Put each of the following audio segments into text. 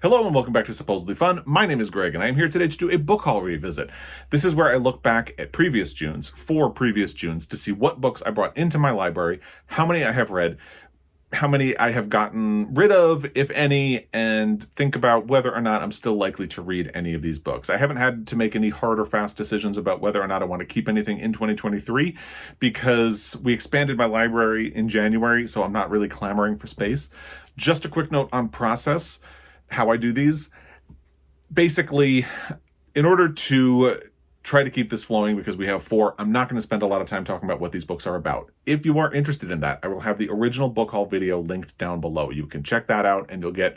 Hello and welcome back to Supposedly Fun. My name is Greg and I am here today to do a book haul revisit. This is where I look back at four previous Junes, to see what books I brought into my library, how many I have read, how many I have gotten rid of, if any, and think about whether or not I'm still likely to read any of these books. I haven't had to make any hard or fast decisions about whether or not I want to keep anything in 2023 because we expanded my library in January, so I'm not really clamoring for space. Just a quick note on process, how I do these. Basically, in order to try to keep this flowing, because we have four, I'm not going to spend a lot of time talking about what these books are about. If you are interested in that, I will have the original book haul video linked down below. You can check that out and you'll get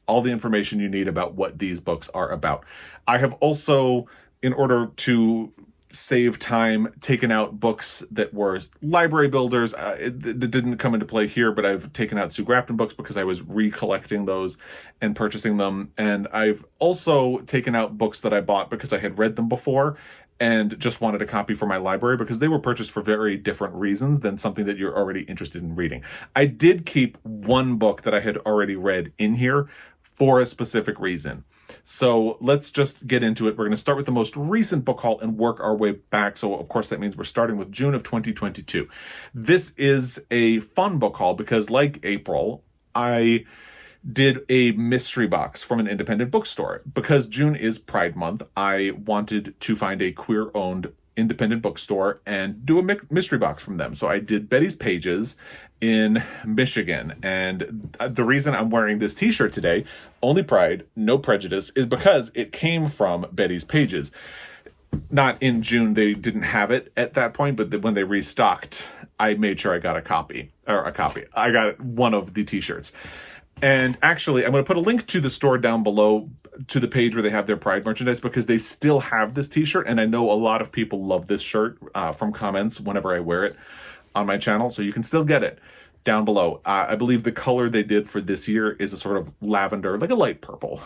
all the information you need about what these books are about. I have also, in order to save time, taken out books that were library builders that didn't come into play here, but I've taken out Sue Grafton books because I was recollecting those and purchasing them. And I've also taken out books that I bought because I had read them before and just wanted a copy for my library because they were purchased for very different reasons than something that you're already interested in reading. I did keep one book that I had already read in here for a specific reason. So let's just get into it. We're going to start with the most recent book haul and work our way back. So of course that means we're starting with June of 2022. This is a fun book haul because, like April, I did a mystery box from an independent bookstore. Because June is Pride Month, I wanted to find a queer-owned independent bookstore and do a mystery box from them. So I did Betty's Pages in Michigan. And the reason I'm wearing this t-shirt today, Only Pride, No Prejudice, is because it came from Betty's Pages. Not in June, they didn't have it at that point, but when they restocked, I made sure I got a copy. I got one of the t-shirts. And actually, I'm going to put a link to the store down below, to the page where they have their Pride merchandise, because they still have this t-shirt. And I know a lot of people love this shirt from comments whenever I wear it on my channel. So you can still get it down below. I believe the color they did for this year is a sort of lavender, like a light purple.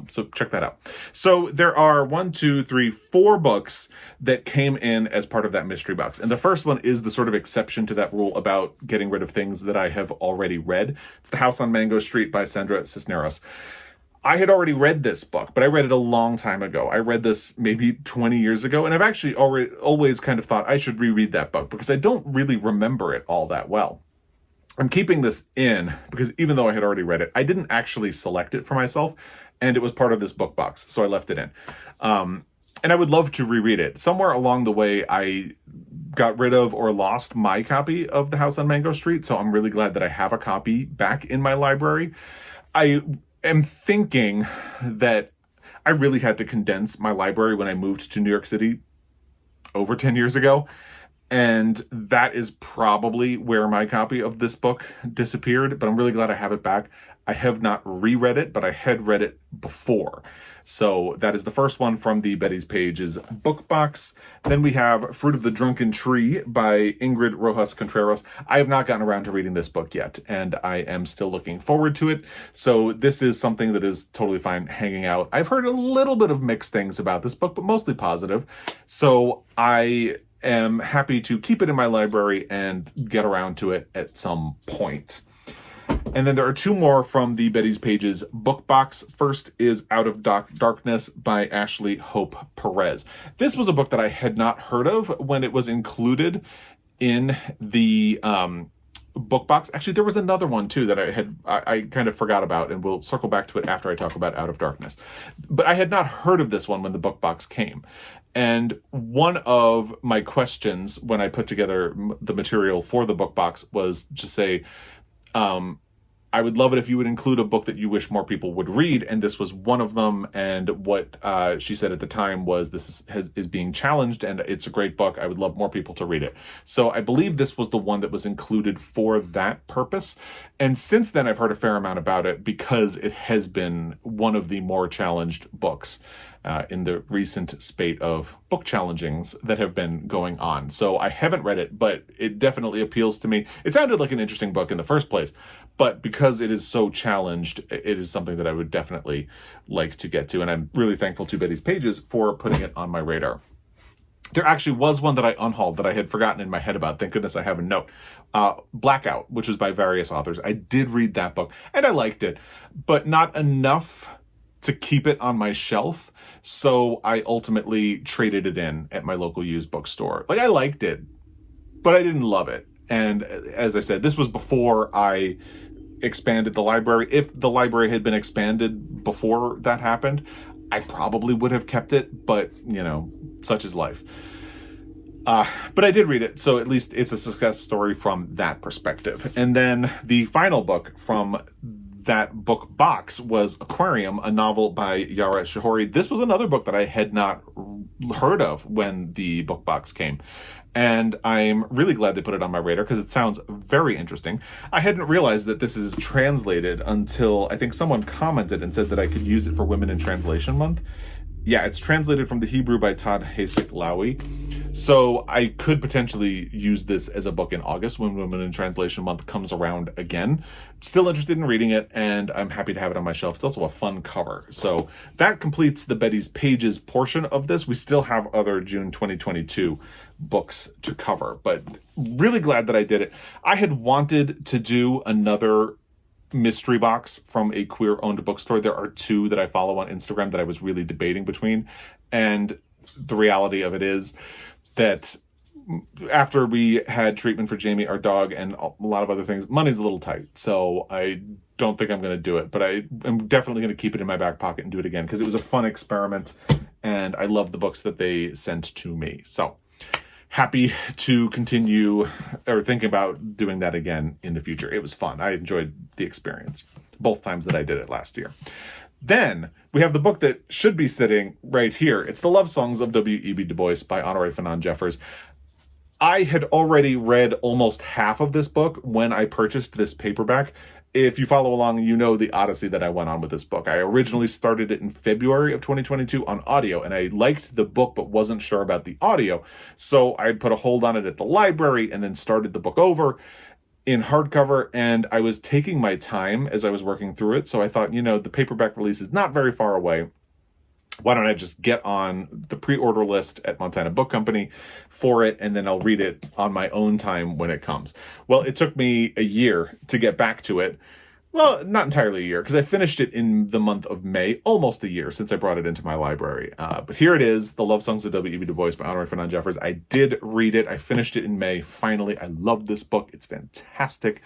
So check that out. So there are 4 books that came in as part of that mystery box. And the first one is the sort of exception to that rule about getting rid of things that I have already read. It's The House on Mango Street by Sandra Cisneros. I had already read this book, but I read it a long time ago. I read this maybe 20 years ago, and I've actually always kind of thought I should reread that book because I don't really remember it all that well. I'm keeping this in because even though I had already read it, I didn't actually select it for myself, and it was part of this book box, so I left it in. And I would love to reread it. Somewhere along the way, I got rid of or lost my copy of The House on Mango Street, so I'm really glad that I have a copy back in my library. I am thinking that I really had to condense my library when I moved to New York City over 10 years ago. And that is probably where my copy of this book disappeared, but I'm really glad I have it back. I have not reread it, but I had read it before. So that is the first one from the Betty's Pages book box. Then we have Fruit of the Drunken Tree by Ingrid Rojas Contreras. I have not gotten around to reading this book yet, and I am still looking forward to it. So this is something that is totally fine hanging out. I've heard a little bit of mixed things about this book, but mostly positive. So I am happy to keep it in my library and get around to it at some point. And then there are 2 more from the Betty's Pages book box. First is Out of Darkness by Ashley Hope Pèrez. This was a book that I had not heard of when it was included in the book box. Actually, there was another one too that I kind of forgot about, and we'll circle back to it after I talk about Out of Darkness. But I had not heard of this one when the book box came. And one of my questions when I put together the material for the book box was to say, I would love it if you would include a book that you wish more people would read, and this was one of them. And what she said at the time was, this is being challenged, and it's a great book. I would love more people to read it. So I believe this was the one that was included for that purpose. And since then, I've heard a fair amount about it because it has been one of the more challenged books in the recent spate of book challengings that have been going on. So I haven't read it, but it definitely appeals to me. It sounded like an interesting book in the first place, but because it is so challenged, it is something that I would definitely like to get to. And I'm really thankful to Betty's Pages for putting it on my radar. There actually was one that I unhauled that I had forgotten in my head about. Thank goodness I have a note. Blackout, which is by various authors. I did read that book and I liked it, but not enough to keep it on my shelf. So I ultimately traded it in at my local used bookstore. Like, I liked it, but I didn't love it. And as I said, this was before I expanded the library. If the library had been expanded before that happened, I probably would have kept it, but, you know, such is life. But I did read it, so at least it's a success story from that perspective. And then the final book from that book box was Aquarium, a novel by Yaara Shehori. This was another book that I had not heard of when the book box came. And I'm really glad they put it on my radar because it sounds very interesting. I hadn't realized that this is translated until I think someone commented and said that I could use it for Women in Translation Month. Yeah, it's translated from the Hebrew by Todd Hasek Lowy. So I could potentially use this as a book in August when Women in Translation Month comes around again. Still interested in reading it, and I'm happy to have it on my shelf. It's also a fun cover. So that completes the Betty's Pages portion of this. We still have other June 2022 books to cover, but really glad that I did it. I had wanted to do another mystery box from a queer-owned bookstore. There are two that I follow on Instagram that I was really debating between, and the reality of it is that after we had treatment for Jamie, our dog, and a lot of other things, money's a little tight, so I don't think I'm going to do it, but I am definitely going to keep it in my back pocket and do it again, because it was a fun experiment, and I love the books that they sent to me. So happy to continue or think about doing that again in the future. It was fun. I enjoyed the experience both times that I did it last year. Then we have the book that should be sitting right here. It's The Love Songs of W.E.B. Du Bois by Honorée Fannone Jeffers. I had already read almost half of this book when I purchased this paperback. If you follow along, you know the odyssey that I went on with this book. I originally started it in February of 2022 on audio, and I liked the book but wasn't sure about the audio. So I put a hold on it at the library and then started the book over in hardcover, and I was taking my time as I was working through it. So I thought, you know, the paperback release is not very far away. Why don't I just get on the pre-order list at Montana Book Company for it, and then I'll read it on my own time when it comes. Well, it took me a year to get back to it. Well, not entirely a year, because I finished it in the month of May, almost a year since I brought it into my library. But here it is, The Love Songs of W.E.B. Du Bois by Honorée Fannone Jeffers. I did read it. I finished it in May, finally. I love this book. It's fantastic.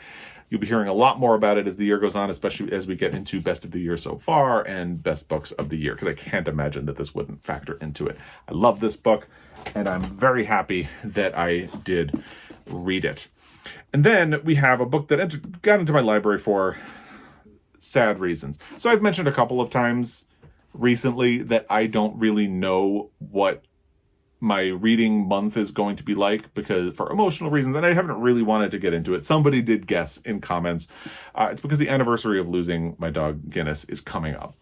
You'll be hearing a lot more about it as the year goes on, especially as we get into Best of the Year so far and Best Books of the Year, because I can't imagine that this wouldn't factor into it. I love this book, and I'm very happy that I did read it. And then we have a book that got into my library for sad reasons. So I've mentioned a couple of times recently that I don't really know what my reading month is going to be like, because for emotional reasons, and I haven't really wanted to get into it. Somebody did guess in comments. It's because the anniversary of losing my dog Guinness is coming up.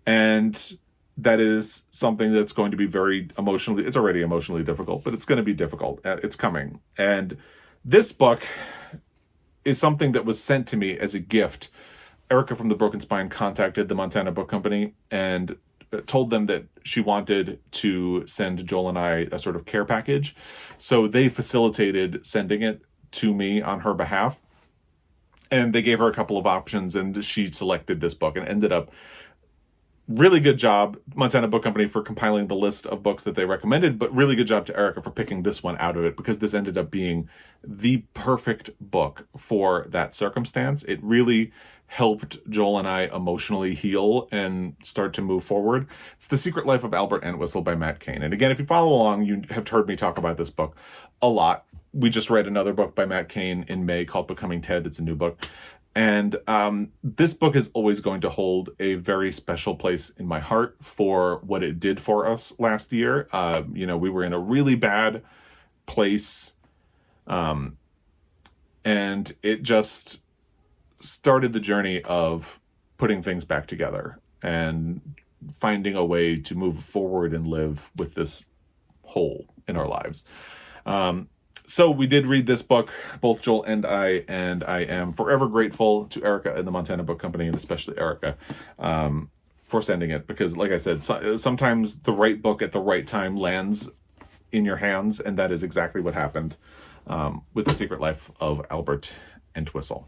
And that is something that's going to be very emotionally, it's already emotionally difficult, but it's going to be difficult. It's coming. And this book is something that was sent to me as a gift. Erica from the Broken Spine contacted the Montana Book Company and told them that she wanted to send Joel and I a sort of care package. So they facilitated sending it to me on her behalf. And they gave her a couple of options, and she selected this book and ended up really good job, Montana Book Company, for compiling the list of books that they recommended, but really good job to Erica for picking this one out of it, because this ended up being the perfect book for that circumstance. It really helped Joel and I emotionally heal and start to move forward. It's The Secret Life of Albert Entwhistle by Matt Cain. And again, if you follow along, you have heard me talk about this book a lot. We just read another book by Matt Cain in May called Becoming Ted. It's a new book. And this book is always going to hold a very special place in my heart for what it did for us last year. You know, we were in a really bad place, and it just started the journey of putting things back together and finding a way to move forward and live with this hole in our lives. So we did read this book, both Joel and I am forever grateful to Erica and the Montana Book Company, and especially Erica, for sending it, because like I said, sometimes the right book at the right time lands in your hands, and that is exactly what happened with The Secret Life of Albert Entwhistle.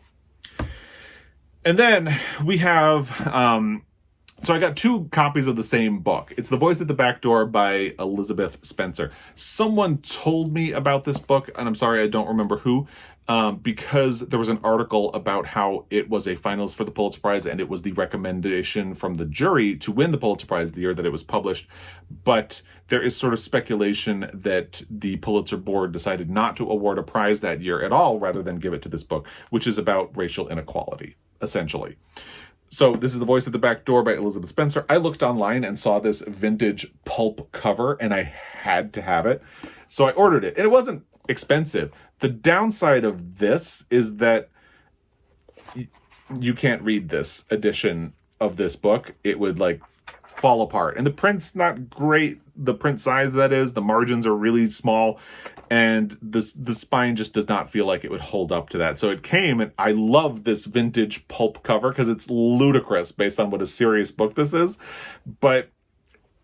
And then we have So I got 2 copies of the same book. It's The Voice at the Back Door by Elizabeth Spencer. Someone told me about this book, and I'm sorry I don't remember who, because there was an article about how it was a finalist for the Pulitzer Prize, and it was the recommendation from the jury to win the Pulitzer Prize the year that it was published. But there is sort of speculation that the Pulitzer Board decided not to award a prize that year at all, rather than give it to this book, which is about racial inequality, essentially. So this is The Voice at the Back Door by Elizabeth Spencer. I looked online and saw this vintage pulp cover, and I had to have it. So I ordered it, and it wasn't expensive. The downside of this is that you can't read this edition of this book. It would fall apart. And the print's not great. The print size, that is, the margins are really small, and the spine just does not feel like it would hold up to that. So it came, and I love this vintage pulp cover because it's ludicrous based on what a serious book this is, but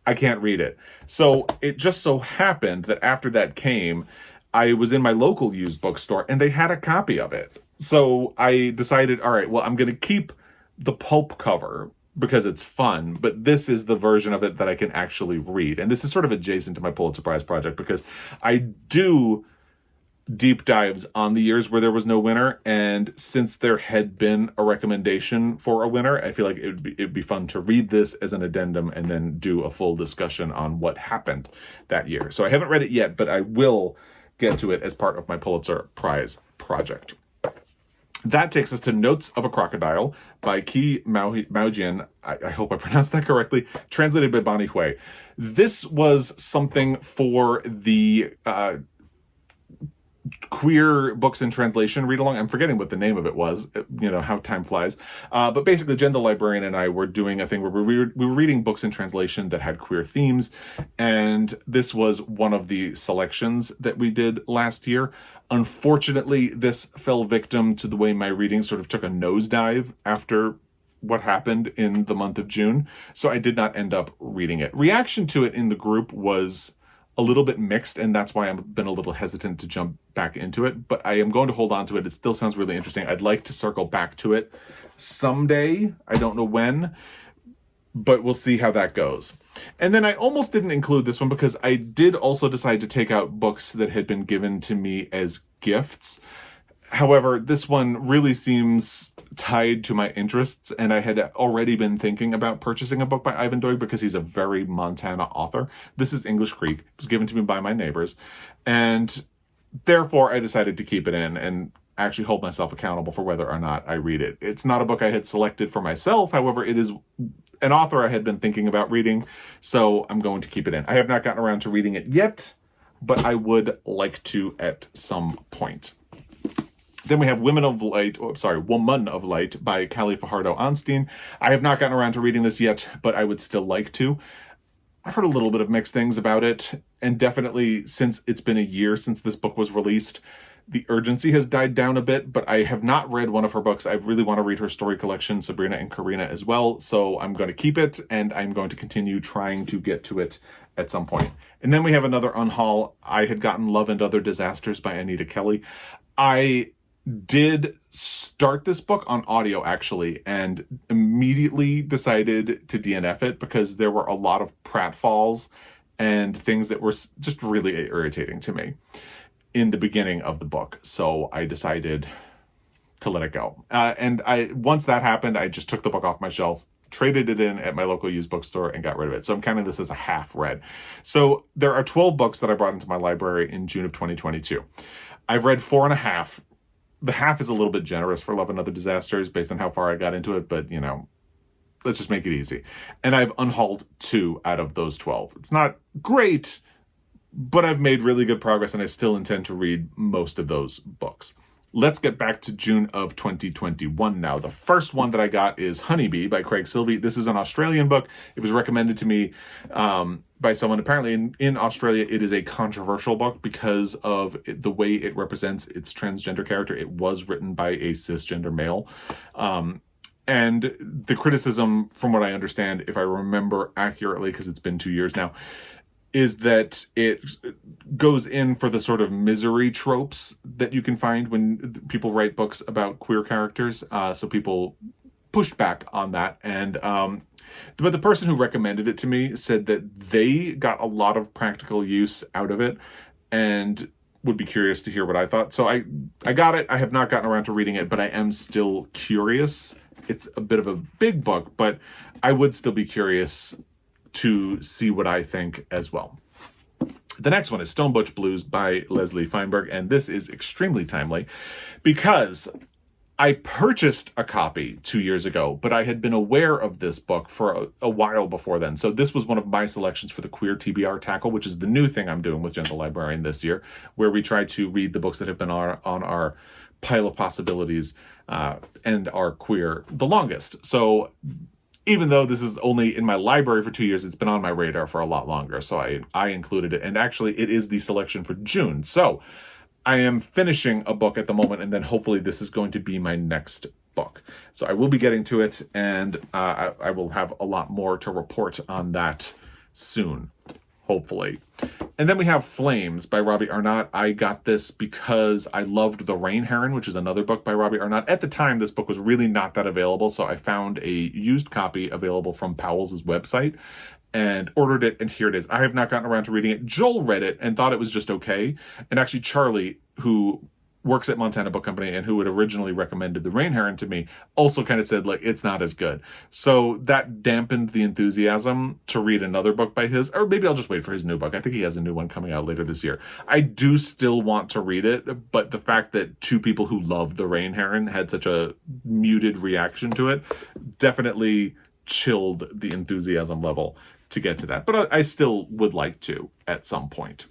I can't read it. So it just so happened that after that came, I was in my local used bookstore, and they had a copy of it. So I decided, all right, well, I'm going to keep the pulp cover because it's fun, but this is the version of it that I can actually read. And this is sort of adjacent to my Pulitzer Prize project because I do deep dives on the years where there was no winner. And since there had been a recommendation for a winner, I feel like it'd be fun to read this as an addendum and then do a full discussion on what happened that year. So I haven't read it yet, but I will get to it as part of my Pulitzer Prize project. That takes us to Notes of a Crocodile by Qiu Miaojin. I hope I pronounced that correctly. Translated by Bonnie Hui. This was something for the queer books in translation read along. I'm forgetting what the name of it was. How time flies. But basically, Jen the librarian and I were doing a thing where we were reading books in translation that had queer themes, and this was one of the selections that we did last year. Unfortunately, this fell victim to the way my reading sort of took a nosedive after what happened in the month of June, so I did not end up reading it. Reaction to it in the group was a little bit mixed, and that's why I've been a little hesitant to jump back into it, but I am going to hold on to it. It still sounds really interesting. I'd like to circle back to it someday. I don't know when, but we'll see how that goes. And then I almost didn't include this one because I did also decide to take out books that had been given to me as gifts. However, this one really seems tied to my interests, and I had already been thinking about purchasing a book by Ivan Doig because he's a very Montana author. This is English Creek. It was given to me by my neighbors, and therefore I decided to keep it in and actually hold myself accountable for whether or not I read it. It's not a book I had selected for myself. However, it is an author I had been thinking about reading, so I'm going to keep it in. I have not gotten around to reading it yet, but I would like to at some point. Then we have Woman of Light by Callie Fajardo-Anstine. I have not gotten around to reading this yet, but I would still like to. I've heard a little bit of mixed things about it, and definitely since it's been a year since this book was released, the urgency has died down a bit, but I have not read one of her books. I really want to read her story collection, Sabrina and Karina, as well, so I'm going to keep it, and I'm going to continue trying to get to it at some point. And then we have another unhaul. I had gotten Love and Other Disasters by Anita Kelly. I did start this book on audio, actually, and immediately decided to DNF it because there were a lot of pratfalls and things that were just really irritating to me in the beginning of the book. So I decided to let it go. And once that happened, I just took the book off my shelf, traded it in at my local used bookstore, and got rid of it. So I'm counting this as a half read. So there are 12 books that I brought into my library in June of 2022. I've read 4.5. The half is a little bit generous for Love and Other Disasters based on how far I got into it, but, let's just make it easy. And I've unhauled 2 out of those 12. It's not great, but I've made really good progress, and I still intend to read most of those books. Let's get back to June of 2021 now. The first one that I got is Honeybee by Craig Silvey. This is an Australian book. It was recommended to me by someone. Apparently in Australia, it is a controversial book because of the way it represents its transgender character. It was written by a cisgender male. And the criticism, from what I understand, if I remember accurately, because it's been 2 years now, is that it goes in for the sort of misery tropes that you can find when people write books about queer characters. So people pushed back on that. And but the person who recommended it to me said that they got a lot of practical use out of it and would be curious to hear what I thought. So I got it. I have not gotten around to reading it, but I am still curious. It's a bit of a big book, but I would still be curious to see what I think as well. The next one is Stone Butch Blues by Leslie Feinberg, and this is extremely timely because I purchased a copy 2 years ago, but I had been aware of this book for a while before then. So this was one of my selections for the Queer TBR Tackle, which is the new thing I'm doing with Gentle Librarian this year, where we try to read the books that have been on our pile of possibilities and are queer the longest. So even though this is only in my library for 2 years, it's been on my radar for a lot longer. So I included it. And actually, it is the selection for June. So I am finishing a book at the moment, and then hopefully this is going to be my next book. So I will be getting to it, and I will have a lot more to report on that soon, hopefully. And then we have Flames by Robbie Arnott. I got this because I loved The Rain Heron, which is another book by Robbie Arnott. At the time, this book was really not that available, so I found a used copy available from Powell's website and ordered it, and here it is. I have not gotten around to reading it. Joel read it and thought it was just okay. And actually, Charlie, who works at Montana Book Company and who had originally recommended The Rain Heron to me, also kind of said, like, it's not as good. So that dampened the enthusiasm to read another book by his, or maybe I'll just wait for his new book. I think he has a new one coming out later this year. I do still want to read it, but the fact that two people who love The Rain Heron had such a muted reaction to it definitely chilled the enthusiasm level to get to that. But I still would like to at some point.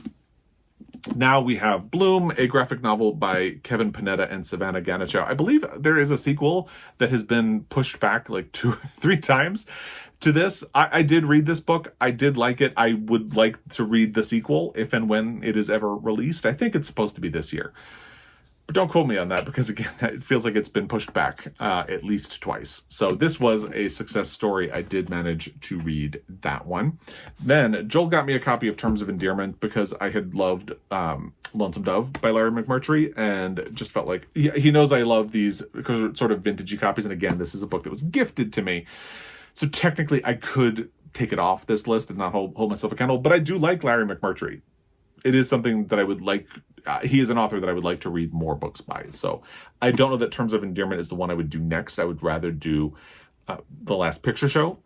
Now we have Bloom, a graphic novel by Kevin Panetta and Savanna Ganucheau. I believe there is a sequel that has been pushed back like 2 or 3 times to this. I did read this book. I did like it. I would like to read the sequel if and when it is ever released. I think it's supposed to be this year. But don't quote me on that because, again, it feels like it's been pushed back at least twice. So this was a success story. I did manage to read that one. Then Joel got me a copy of Terms of Endearment because I had loved Lonesome Dove by Larry McMurtry and just felt like he knows I love these sort of vintagey copies. And again, this is a book that was gifted to me. So technically I could take it off this list and not hold myself accountable. But I do like Larry McMurtry. It is something that I would like. He is an author that I would like to read more books by. So I don't know that Terms of Endearment is the one I would do next. I would rather do The Last Picture Show.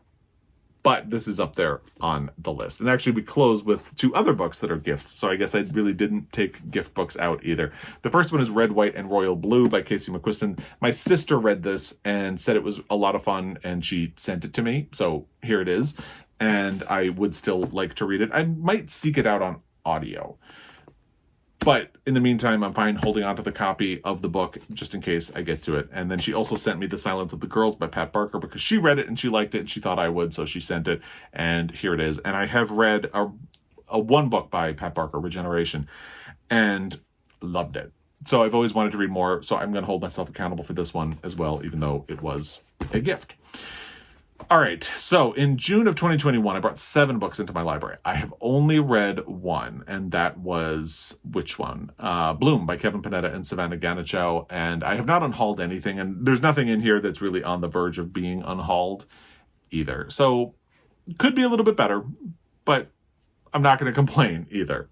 But this is up there on the list. And actually, we close with 2 other books that are gifts. So I guess I really didn't take gift books out either. The first one is Red, White, and Royal Blue by Casey McQuiston. My sister read this and said it was a lot of fun, and she sent it to me. So here it is. And I would still like to read it. I might seek it out on audio. But in the meantime, I'm fine holding on to the copy of the book just in case I get to it. And then she also sent me The Silence of the Girls by Pat Barker because she read it and she liked it and she thought I would, so she sent it. And here it is. And I have read a one book by Pat Barker, Regeneration, and loved it. So I've always wanted to read more, so I'm going to hold myself accountable for this one as well, even though it was a gift. All right, so in June of 2021, I brought 7 books into my library. I have only read one, and that was, which one? Bloom by Kevin Panetta and Savanna Ganucheau, and I have not unhauled anything, and there's nothing in here that's really on the verge of being unhauled either. So, could be a little bit better, but I'm not going to complain either.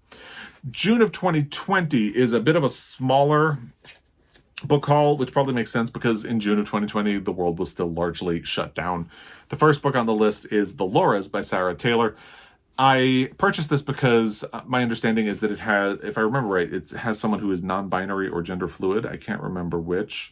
June of 2020 is a bit of a smaller book haul, which probably makes sense because in June of 2020, the world was still largely shut down. The first book on the list is The Lauras by Sarah Taylor. I purchased this because my understanding is that it has, if I remember right, it has someone who is non-binary or gender fluid. I can't remember which.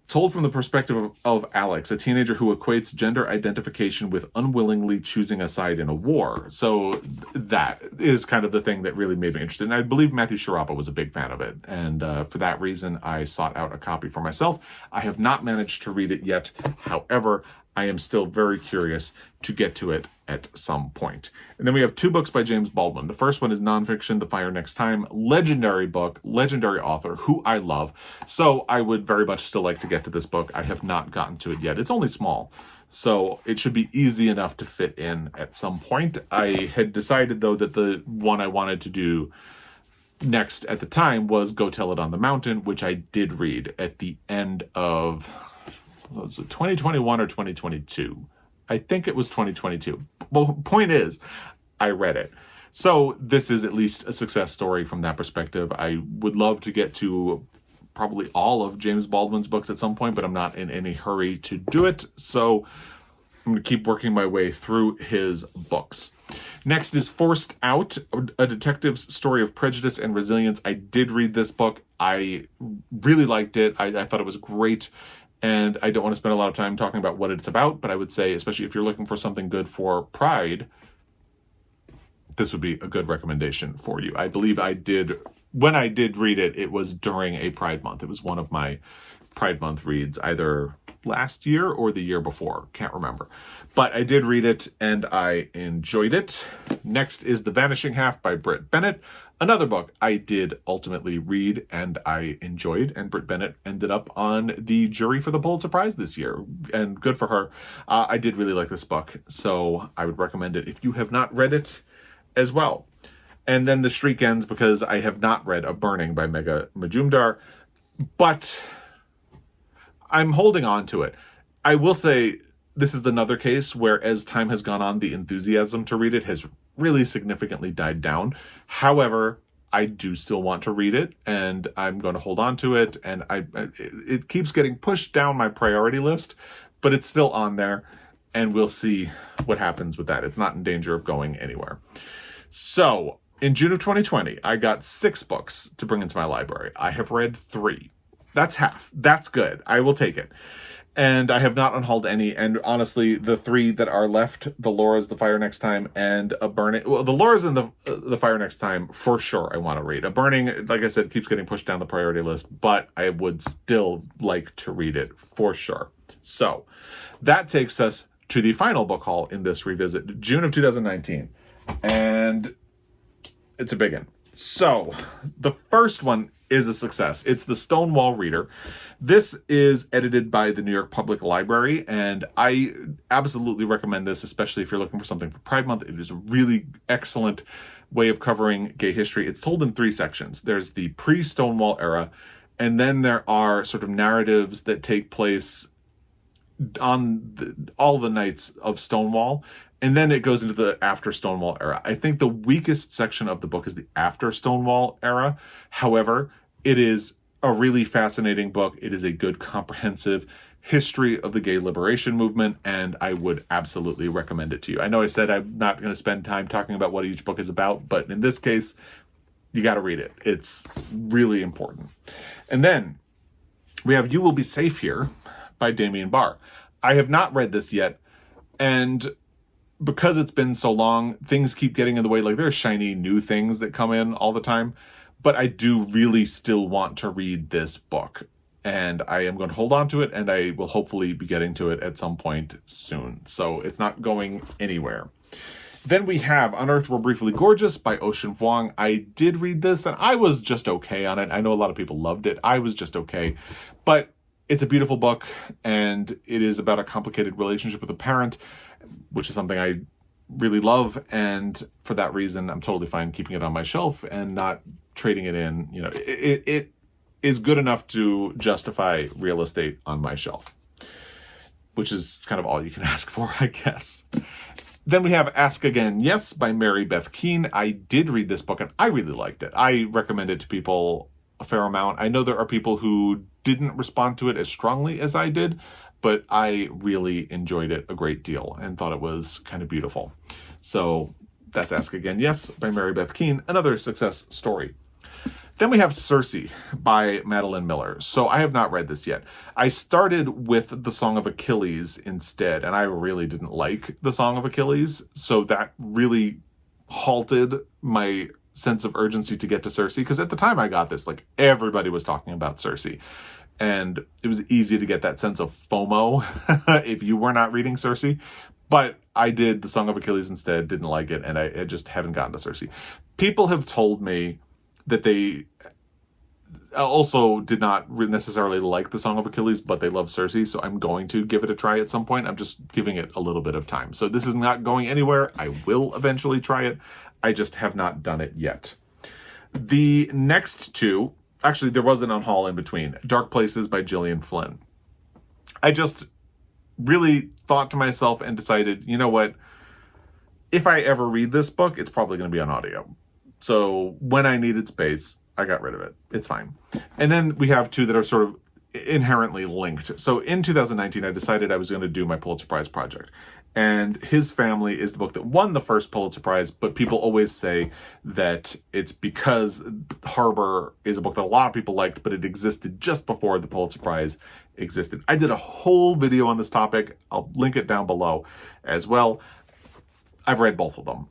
Told from the perspective of Alex, a teenager who equates gender identification with unwillingly choosing a side in a war. So that is kind of the thing that really made me interested. And I believe Matthew Sharapa was a big fan of it. And for that reason, I sought out a copy for myself. I have not managed to read it yet. However, I am still very curious to get to it at some point. And then we have 2 books by James Baldwin. The first one is nonfiction, The Fire Next Time. Legendary book, legendary author, who I love. So I would very much still like to get to this book. I have not gotten to it yet. It's only small, so it should be easy enough to fit in at some point. I had decided, though, that the one I wanted to do next at the time was Go Tell It on the Mountain, which I did read at the end of was it 2021 or 2022? I think it was 2022. Well, point is, I read it. So this is at least a success story from that perspective. I would love to get to probably all of James Baldwin's books at some point, but I'm not in any hurry to do it. So I'm going to keep working my way through his books. Next is Forced Out, a detective's story of prejudice and resilience. I did read this book. I really liked it. I thought it was great. And I don't want to spend a lot of time talking about what it's about, but I would say, especially if you're looking for something good for Pride, this would be a good recommendation for you. I believe when I did read it, it was during a Pride month. It was one of my Pride month reads, either last year or the year before. Can't remember. But I did read it and I enjoyed it. Next is The Vanishing Half by Britt Bennett. Another book I did ultimately read and I enjoyed, and Britt Bennett ended up on the jury for the Pulitzer Prize this year, and good for her. I did really like this book, so I would recommend it if you have not read it as well. And then the streak ends because I have not read A Burning by Megha Majumdar, but I'm holding on to it. I will say this is another case where, as time has gone on, the enthusiasm to read it has really significantly died down. However, I do still want to read it, and I'm going to hold on to it, and it keeps getting pushed down my priority list, but it's still on there, and we'll see what happens with that. It's not in danger of going anywhere. So, in June of 2020, I got 6 books to bring into my library. I have read 3. That's half. That's good. I will take it. And I have not unhauled any. And honestly, the 3 that are left, The Laura's, The Fire Next Time, and A Burning. Well, The Laura's and the Fire Next Time, for sure, I want to read. A Burning, like I said, keeps getting pushed down the priority list, but I would still like to read it, for sure. So, that takes us to the final book haul in this revisit, June of 2019. And it's a big one. So, the first one is a success. It's The Stonewall Reader. This is edited by the New York Public Library, and I absolutely recommend this, especially if you're looking for something for Pride Month. It is a really excellent way of covering gay history. It's told in 3 sections. There's the pre-Stonewall era, and then there are sort of narratives that take place on all the nights of Stonewall, and then it goes into the after Stonewall era. I think the weakest section of the book is the after Stonewall era. However, it is a really fascinating book. It is a good, comprehensive history of the gay liberation movement, and I would absolutely recommend it to you. I know I said I'm not going to spend time talking about what each book is about, but in this case, you got to read it. It's really important. And then we have You Will Be Safe Here by Damien Barr. I have not read this yet, and because it's been so long, things keep getting in the way. Like, there are shiny new things that come in all the time, but I do really still want to read this book, and I am going to hold on to it, and I will hopefully be getting to it at some point soon. So it's not going anywhere. Then we have On Earth We're Briefly Gorgeous by Ocean Vuong. I did read this, and I was just okay on it. I know a lot of people loved it. I was just okay. But it's a beautiful book, and it is about a complicated relationship with a parent, which is something I really love. And for that reason, I'm totally fine keeping it on my shelf and not trading it in. You know, it is good enough to justify real estate on my shelf, which is kind of all you can ask for, I guess. Then we have Ask Again Yes by Mary Beth Keane. I did read this book and I really liked it. I recommend it to people a fair amount. I know there are people who didn't respond to it as strongly as I did, but I really enjoyed it a great deal and thought it was kind of beautiful. So that's Ask Again Yes by Mary Beth Keane, another success story. Then we have Circe by Madeline Miller. So I have not read this yet. I started with The Song of Achilles instead, and I really didn't like The Song of Achilles. So that really halted my sense of urgency to get to Circe, because at the time I got this, like, everybody was talking about Circe. And it was easy to get that sense of FOMO if you were not reading Circe. But I did The Song of Achilles instead, didn't like it, and I just haven't gotten to Circe. People have told me that they also did not necessarily like The Song of Achilles, but they love Circe, so I'm going to give it a try at some point. I'm just giving it a little bit of time. So this is not going anywhere. I will eventually try it. I just have not done it yet. The next two, actually, there was an unhaul in between. Dark Places by Gillian Flynn. I just really thought to myself and decided, you know what? If I ever read this book, it's probably going to be on audio. So when I needed space, I got rid of it. It's fine. And then we have two that are sort of inherently linked. So in 2019, I decided I was going to do my Pulitzer Prize project. And His Family is the book that won the first Pulitzer Prize, but people always say that it's because Harbor is a book that a lot of people liked, but it existed just before the Pulitzer Prize existed. I did a whole video on this topic. I'll link it down below as well. I've read both of them.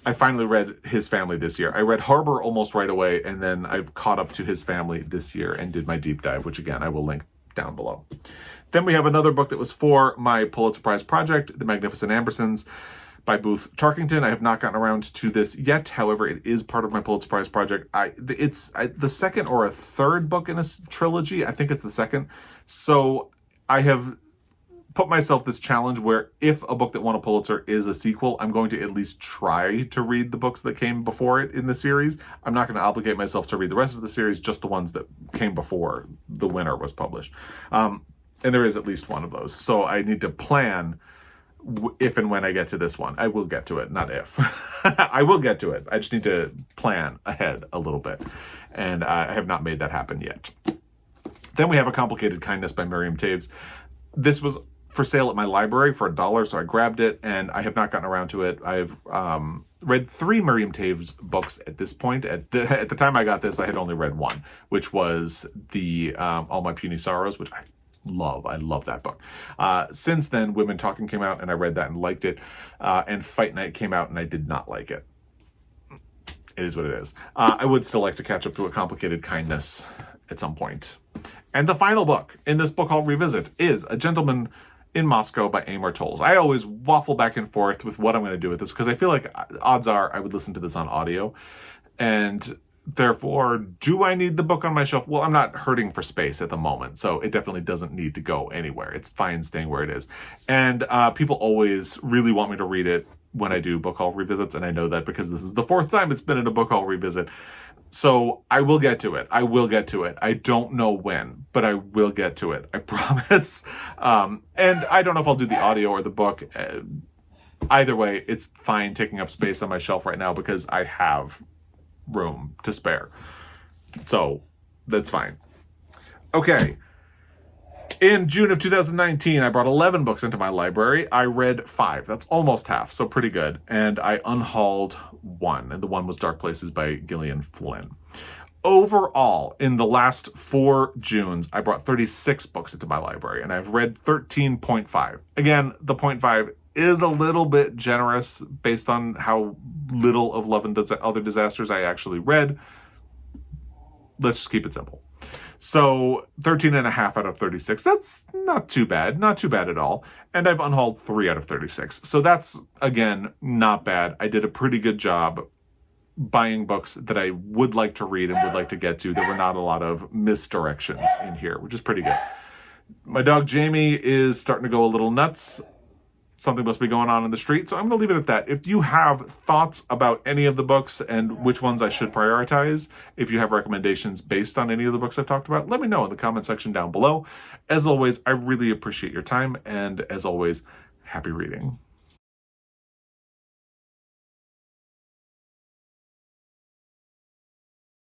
I finally read His Family this year. I read Harbor almost right away, and then I've caught up to His Family this year and did my deep dive, which again, I will link down below. Then we have another book that was for my Pulitzer Prize project, The Magnificent Ambersons by Booth Tarkington. I have not gotten around to this yet. However, it is part of my Pulitzer Prize project. It's the second or a third book in a trilogy. I think it's the second. So I have put myself this challenge where if a book that won a Pulitzer is a sequel, I'm going to at least try to read the books that came before it in the series. I'm not going to obligate myself to read the rest of the series, just the ones that came before the winner was published. And there is at least one of those. So I need to plan if and when I get to this one. I will get to it, not if. I will get to it. I just need to plan ahead a little bit. And I have not made that happen yet. Then we have A Complicated Kindness by Miriam Toews. This was for sale at my library for $1, so I grabbed it, and I have not gotten around to it. I've read 3 Miriam Toews books at this point. At the time I got this, I had only read one, which was the All My Puny Sorrows, which I love. I love that book. Since then, Women Talking came out, and I read that and liked it. And Fight Night came out, and I did not like it. It is what it is. I would still like to catch up to A Complicated Kindness at some point. And the final book in this book I'll revisit is A Gentleman in Moscow by Amor Towles. I always waffle back and forth with what I'm going to do with this because I feel like odds are I would listen to this on audio. And therefore, do I need the book on my shelf? Well, I'm not hurting for space at the moment, so it definitely doesn't need to go anywhere. It's fine staying where it is. And people always really want me to read it when I do book haul revisits, and I know that because this is the 4th time it's been in a book haul revisit. So I will get to it. I will get to it. I don't know when, but I will get to it. I promise. And I don't know if I'll do the audio or the book. Either way, it's fine taking up space on my shelf right now because I have room to spare. So that's fine. Okay. In June of 2019, I brought 11 books into my library. I read 5. That's almost half, so pretty good. And I unhauled 1, and the one was Dark Places by Gillian Flynn. Overall, in the last 4 Junes, I brought 36 books into my library, and I've read 13.5. Again, the 0.5 is a little bit generous based on how little of Love and Other Disasters I actually read. Let's just keep it simple. So 13.5 out of 36. That's not too bad. Not too bad at all. And I've unhauled 3 out of 36. So that's, again, not bad. I did a pretty good job buying books that I would like to read and would like to get to. There were not a lot of misdirections in here, which is pretty good. My dog Jamie is starting to go a little nuts. Something must be going on in the street, so I'm going to leave it at that. If you have thoughts about any of the books and which ones I should prioritize, if you have recommendations based on any of the books I've talked about, let me know in the comment section down below. As always, I really appreciate your time, and as always, happy reading.